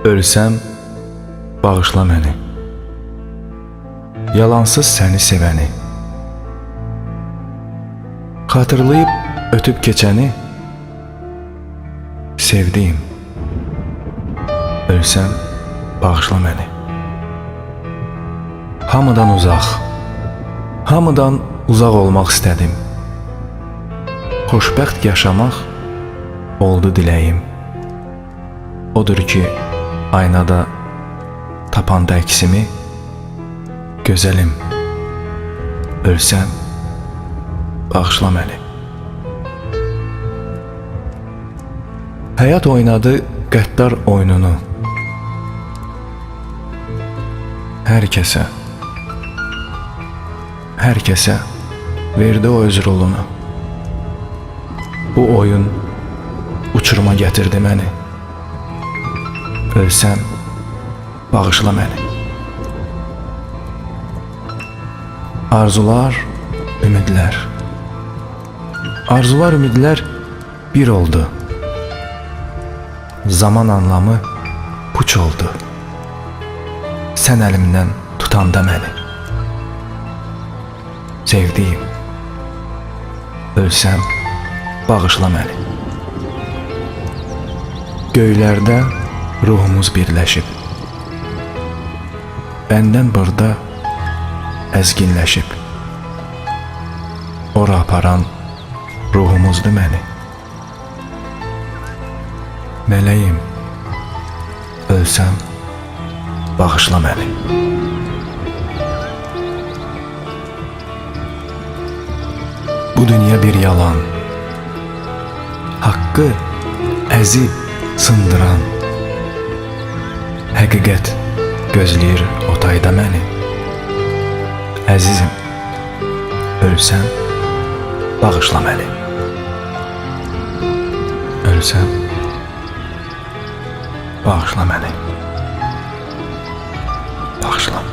Ölsəm, bağışla məni. Yalansız səni sevəni. Xatırlayıb ötüb keçəni. Sevdiyim. Ölsəm, bağışla məni. Hamıdan uzaq olmaq istədim. Xoşbəxt yaşamaq oldu diləyim. Odur ki, aynada tapanda əksimi, gözəlim, ölsəm, bağışla məni. Həyat oynadı qəddar oyununu. Hər kəsə verdi o öz rolunu. Bu oyun uçuruma gətirdi məni. Ölsəm, bağışla məni. Arzular, ümidlər bir oldu. Zaman anlamı puç oldu. Sən əlimdən tutanda məni. Sevdiyim, ölsəm, bağışla məni. Göylərdə ruhumuz birləşib. Bəndən burada əzginləşib. Ora aparan ruhumuzdur məni. Mələyim, ölsəm, bağışla məni. Bu dünya bir yalan. Haqqı əzib sındıran. Həqiqət gözləyir otayda məni. Əzizim, ölsəm, bağışla məni. Ölsəm, bağışla məni. Bağışla.